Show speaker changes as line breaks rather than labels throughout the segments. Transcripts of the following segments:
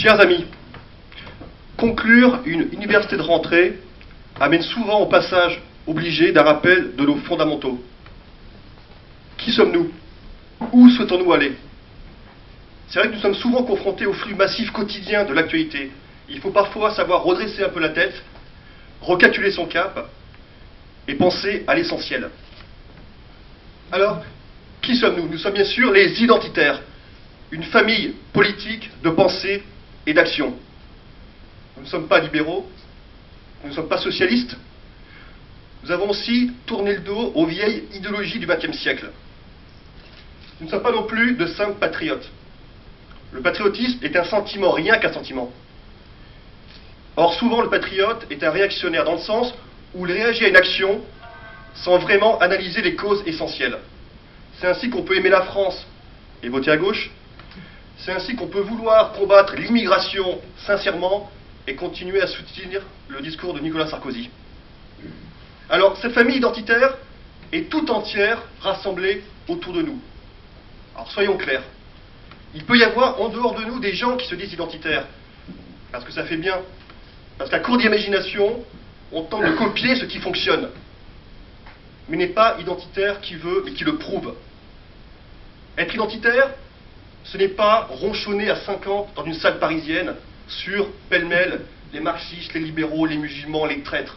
Chers amis, conclure une université de rentrée amène souvent au passage obligé d'un rappel de nos fondamentaux. Qui sommes-nous? Où souhaitons-nous aller? C'est vrai que nous sommes souvent confrontés au flux massif quotidien de l'actualité. Il faut parfois savoir redresser un peu la tête, recalculer son cap et penser à l'essentiel. Alors, qui sommes-nous? Nous sommes bien sûr les identitaires, une famille politique de pensée et d'action. Nous ne sommes pas libéraux, nous ne sommes pas socialistes. Nous avons aussi tourné le dos aux vieilles idéologies du XXe siècle. Nous ne sommes pas non plus de simples patriotes. Le patriotisme est un sentiment, rien qu'un sentiment. Or, souvent, le patriote est un réactionnaire dans le sens où il réagit à une action sans vraiment analyser les causes essentielles. C'est ainsi qu'on peut aimer la France et voter à gauche. C'est ainsi qu'on peut vouloir combattre l'immigration sincèrement et continuer à soutenir le discours de Nicolas Sarkozy. Alors, cette famille identitaire est tout entière rassemblée autour de nous. Alors, soyons clairs. Il peut y avoir en dehors de nous des gens qui se disent identitaires, parce que ça fait bien, parce qu'à court d'imagination, on tente de copier ce qui fonctionne, mais n'est pas identitaire qui veut et qui le prouve. Être identitaire, ce n'est pas ronchonner à 50 dans une salle parisienne sur, pêle-mêle, les marxistes, les libéraux, les musulmans, les traîtres.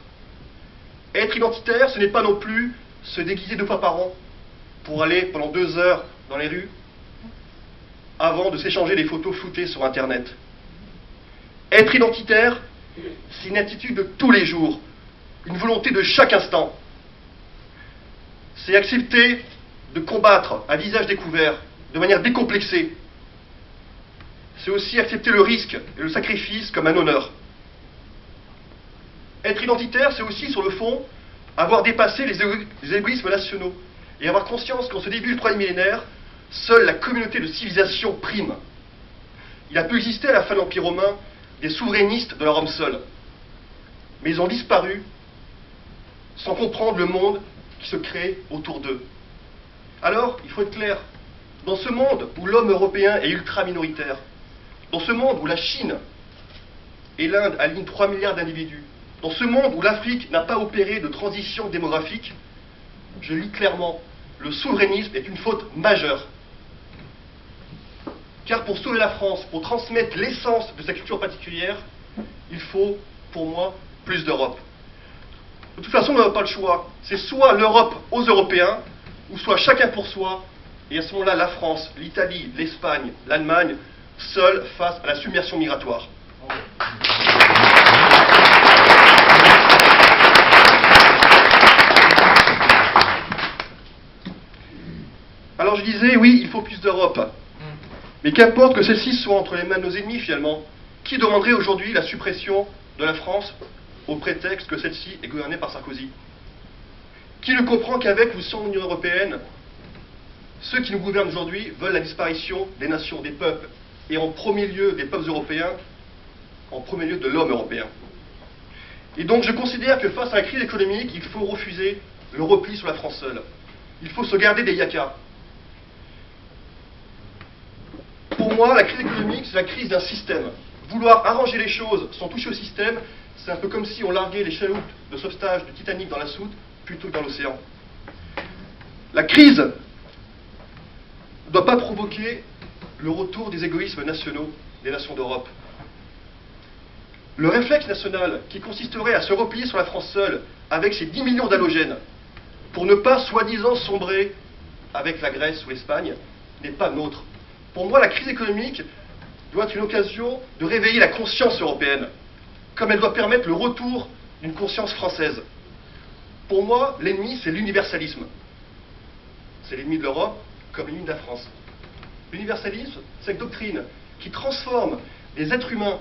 Être identitaire, ce n'est pas non plus se déguiser 2 fois par an pour aller pendant 2 heures dans les rues avant de s'échanger des photos floutées sur Internet. Être identitaire, c'est une attitude de tous les jours, une volonté de chaque instant. C'est accepter de combattre à visage découvert, de manière décomplexée. C'est aussi accepter le risque et le sacrifice comme un honneur. Être identitaire, c'est aussi, sur le fond, avoir dépassé les égoïsmes nationaux et avoir conscience qu'en ce début du 3e millénaire, seule la communauté de civilisation prime. Il a pu exister à la fin de l'Empire romain des souverainistes de leur homme seul, mais ils ont disparu sans comprendre le monde qui se crée autour d'eux. Alors, il faut être clair, dans ce monde où l'homme européen est ultra-minoritaire, dans ce monde où la Chine et l'Inde alignent 3 milliards d'individus, dans ce monde où l'Afrique n'a pas opéré de transition démographique, je lis clairement, le souverainisme est une faute majeure. Car pour sauver la France, pour transmettre l'essence de sa culture particulière, il faut, pour moi, plus d'Europe. De toute façon, on n'a pas le choix. C'est soit l'Europe aux Européens, ou soit chacun pour soi, et à ce moment-là, la France, l'Italie, l'Espagne, l'Allemagne, seuls face à la submersion migratoire. Alors je disais, oui, il faut plus d'Europe. Mais qu'importe que celle-ci soit entre les mains de nos ennemis, finalement. Qui demanderait aujourd'hui la suppression de la France au prétexte que celle-ci est gouvernée par Sarkozy? Qui ne comprend qu'avec ou sans l'Union européenne, ceux qui nous gouvernent aujourd'hui veulent la disparition des nations, des peuples, et en premier lieu des peuples européens, en premier lieu de l'homme européen. Et donc je considère que face à la crise économique, il faut refuser le repli sur la France seule. Il faut se garder des yakas. Pour moi, la crise économique, c'est la crise d'un système. Vouloir arranger les choses sans toucher au système, c'est un peu comme si on larguait les chaloupes de sauvetage du Titanic dans la soute plutôt que dans l'océan. La crise ne doit pas provoquer le retour des égoïsmes nationaux des nations d'Europe. Le réflexe national qui consisterait à se replier sur la France seule avec ses 10 millions d'halogènes pour ne pas soi-disant sombrer avec la Grèce ou l'Espagne n'est pas nôtre. Pour moi, la crise économique doit être une occasion de réveiller la conscience européenne, comme elle doit permettre le retour d'une conscience française. Pour moi, l'ennemi, c'est l'universalisme. C'est l'ennemi de l'Europe comme l'ennemi de la France. L'universalisme, c'est une doctrine qui transforme les êtres humains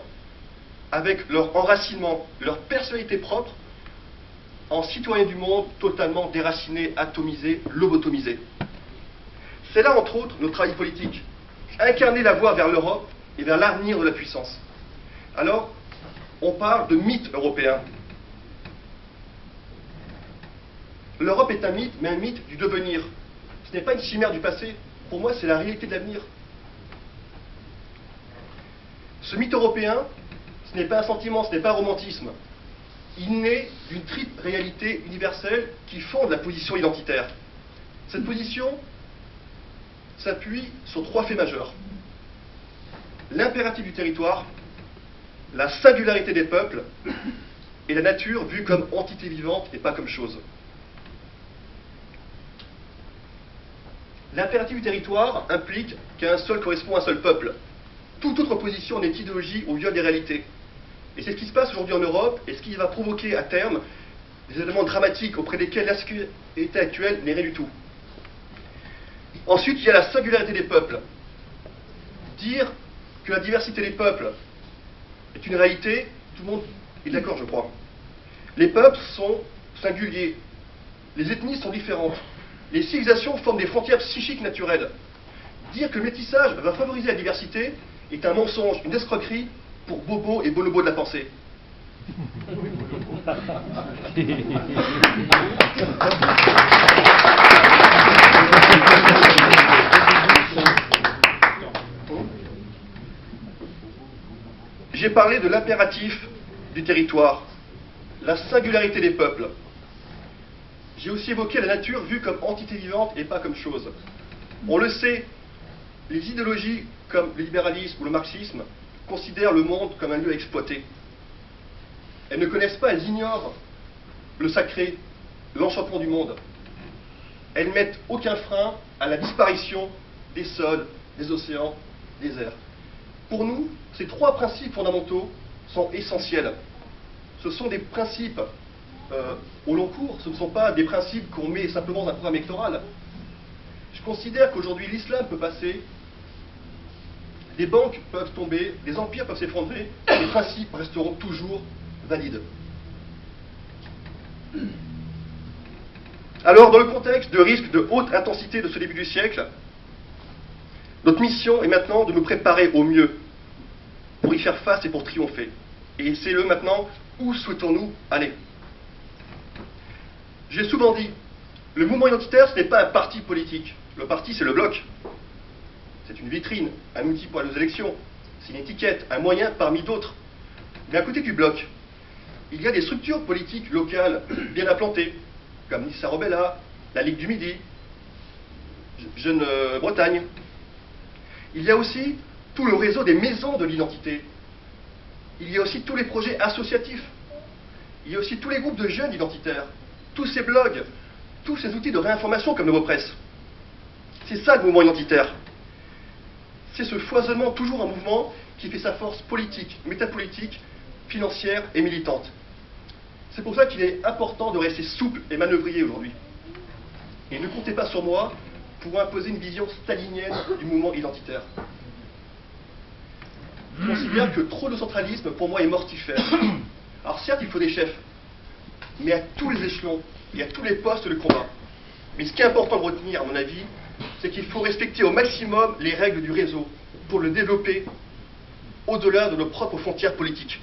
avec leur enracinement, leur personnalité propre, en citoyens du monde totalement déracinés, atomisés, lobotomisés. C'est là, entre autres, notre travail politique. Incarner la voie vers l'Europe et vers l'avenir de la puissance. Alors, on parle de mythe européen. L'Europe est un mythe, mais un mythe du devenir. Ce n'est pas une chimère du passé. Pour moi, c'est la réalité de l'avenir. Ce mythe européen, ce n'est pas un sentiment, ce n'est pas un romantisme. Il naît d'une triple réalité universelle qui fonde la position identitaire. Cette position s'appuie sur trois faits majeurs. L'impératif du territoire, la singularité des peuples et la nature vue comme entité vivante et pas comme chose. L'impératif du territoire implique qu'à un seul correspond un seul peuple. Toute autre position n'est idéologie ou viole des réalités. Et c'est ce qui se passe aujourd'hui en Europe et ce qui va provoquer à terme des éléments dramatiques auprès desquels la sécurité actuelle n'est rien du tout. Ensuite, il y a la singularité des peuples. Dire que la diversité des peuples est une réalité, tout le monde est d'accord, je crois. Les peuples sont singuliers, les ethnies sont différentes, les civilisations forment des frontières psychiques naturelles. Dire que le métissage va favoriser la diversité est un mensonge, une escroquerie pour Bobo et Bonobo de la pensée. J'ai parlé de l'impératif du territoire, la singularité des peuples. J'ai aussi évoqué la nature vue comme entité vivante et pas comme chose. On le sait, les idéologies comme le libéralisme ou le marxisme considèrent le monde comme un lieu à exploiter. Elles ne connaissent pas, elles ignorent le sacré, l'enchantement du monde. Elles ne mettent aucun frein à la disparition des sols, des océans, des airs. Pour nous, ces trois principes fondamentaux sont essentiels. Ce sont des principes au long cours, ce ne sont pas des principes qu'on met simplement dans un programme électoral. Je considère qu'aujourd'hui l'islam peut passer, des banques peuvent tomber, des empires peuvent s'effondrer, les principes resteront toujours valides. Alors, dans le contexte de risque de haute intensité de ce début du siècle, notre mission est maintenant de nous préparer au mieux pour y faire face et pour triompher. Et c'est le maintenant, où souhaitons-nous aller? J'ai souvent dit, le mouvement identitaire, ce n'est pas un parti politique. Le parti, c'est le bloc. C'est une vitrine, un outil pour aller aux élections. C'est une étiquette, un moyen parmi d'autres. Mais à côté du bloc, il y a des structures politiques locales bien implantées, comme Nissa Robella, la Ligue du Midi, Jeune Bretagne. Il y a aussi tout le réseau des maisons de l'identité. Il y a aussi tous les projets associatifs. Il y a aussi tous les groupes de jeunes identitaires, tous ces blogs, tous ces outils de réinformation comme Novopresse. C'est ça le mouvement identitaire. C'est ce foisonnement toujours en mouvement qui fait sa force politique, métapolitique, financière et militante. C'est pour ça qu'il est important de rester souple et manœuvrier aujourd'hui. Et ne comptez pas sur moi pour imposer une vision stalinienne du mouvement identitaire. Je considère que trop de centralisme, pour moi, est mortifère. Alors certes, il faut des chefs, mais à tous les échelons et à tous les postes de combat. Mais ce qui est important de retenir, à mon avis, c'est qu'il faut respecter au maximum les règles du réseau pour le développer au-delà de nos propres frontières politiques.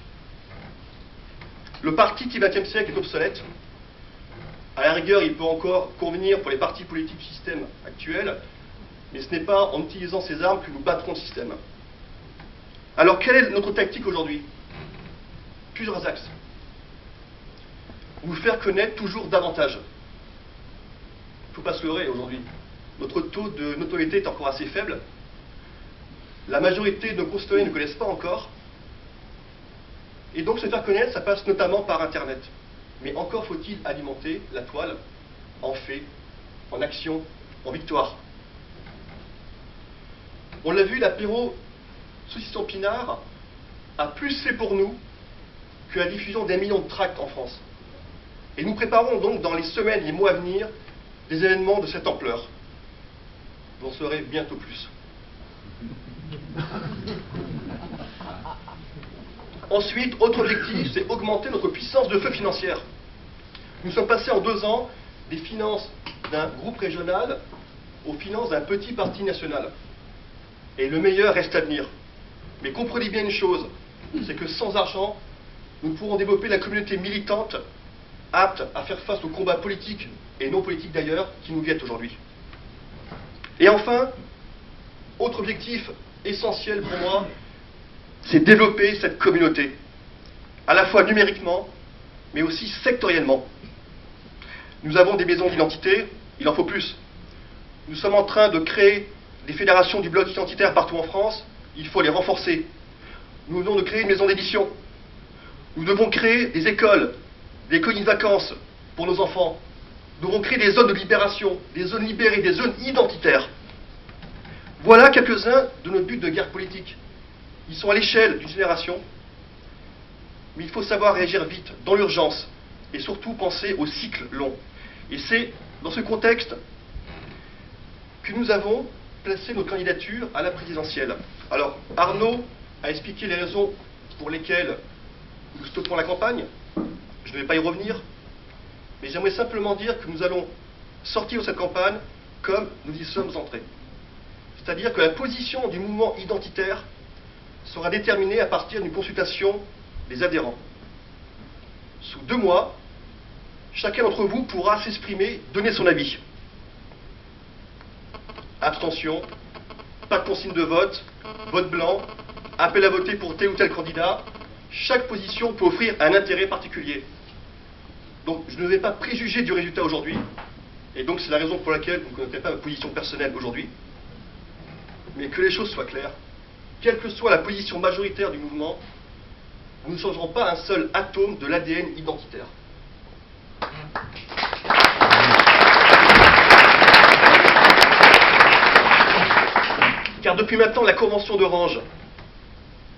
Le parti du XXe siècle est obsolète. À la rigueur, il peut encore convenir pour les partis politiques du système actuel, mais ce n'est pas en utilisant ces armes que nous battrons le système. Alors, quelle est notre tactique aujourd'hui? Plusieurs axes. Vous faire connaître toujours davantage. Il ne faut pas se leurrer aujourd'hui. Notre taux de notoriété est encore assez faible. La majorité de nos concitoyens ne connaissent pas encore. Et donc se faire connaître, ça passe notamment par Internet. Mais encore faut-il alimenter la toile en faits, en actions, en victoire. On l'a vu, l'apéro Saucisson Pinard a plus fait pour nous que la diffusion des millions de tracts en France. Et nous préparons donc dans les semaines, les mois à venir, des événements de cette ampleur. Vous en saurez bientôt plus. Ensuite, autre objectif, c'est augmenter notre puissance de feu financière. Nous sommes passés en 2 ans des finances d'un groupe régional aux finances d'un petit parti national. Et le meilleur reste à venir. Mais comprenez bien une chose, c'est que sans argent, nous pourrons développer la communauté militante apte à faire face aux combats politiques et non politiques d'ailleurs qui nous guettent aujourd'hui. Et enfin, autre objectif essentiel pour moi, c'est développer cette communauté, à la fois numériquement, mais aussi sectoriellement. Nous avons des maisons d'identité, il en faut plus. Nous sommes en train de créer des fédérations du bloc identitaire partout en France, il faut les renforcer. Nous venons de créer une maison d'édition. Nous devons créer des écoles de vacances pour nos enfants. Nous devons créer des zones de libération, des zones libérées, des zones identitaires. Voilà quelques-uns de nos buts de guerre politique. Ils sont à l'échelle d'une génération, mais il faut savoir réagir vite, dans l'urgence, et surtout penser au cycle long. Et c'est dans ce contexte que nous avons placé nos candidatures à la présidentielle. Alors, Arnaud a expliqué les raisons pour lesquelles nous stoppons la campagne. Je ne vais pas y revenir, mais j'aimerais simplement dire que nous allons sortir de cette campagne comme nous y sommes entrés. C'est-à-dire que la position du mouvement identitaire sera déterminée à partir d'une consultation des adhérents. Sous 2 mois, chacun d'entre vous pourra s'exprimer, donner son avis. Abstention, pas de consigne de vote, vote blanc, appel à voter pour tel ou tel candidat. Chaque position peut offrir un intérêt particulier. Donc je ne vais pas préjuger du résultat aujourd'hui, et donc c'est la raison pour laquelle vous ne connaîtrez pas ma position personnelle aujourd'hui, mais que les choses soient claires. Quelle que soit la position majoritaire du mouvement, nous ne changerons pas un seul atome de l'ADN identitaire. Car depuis maintenant la Convention d'Orange,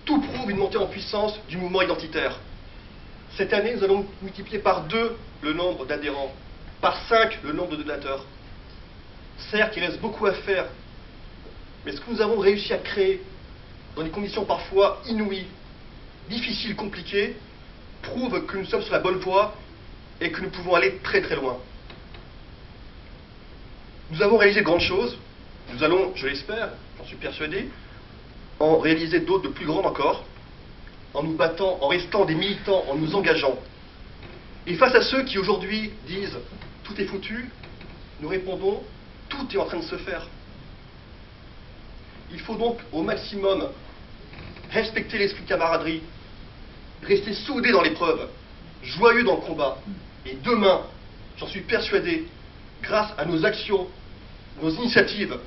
tout prouve une montée en puissance du mouvement identitaire. Cette année, nous allons multiplier par 2 le nombre d'adhérents, par 5 le nombre de donateurs. Certes, il reste beaucoup à faire, mais ce que nous avons réussi à créer, dans des conditions parfois inouïes, difficiles, compliquées, prouve que nous sommes sur la bonne voie et que nous pouvons aller très très loin. Nous avons réalisé de grandes choses, nous allons, je l'espère, j'en suis persuadé, en réaliser d'autres de plus grandes encore, en nous battant, en restant des militants, en nous engageant. Et face à ceux qui aujourd'hui disent « tout est foutu », nous répondons « tout est en train de se faire ». Il faut donc au maximum respecter l'esprit de camaraderie, rester soudés dans l'épreuve, joyeux dans le combat. Et demain, j'en suis persuadé, grâce à nos actions, nos initiatives,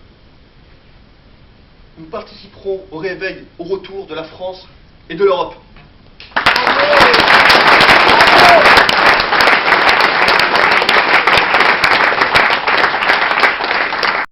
nous participerons au réveil, au retour de la France et de l'Europe.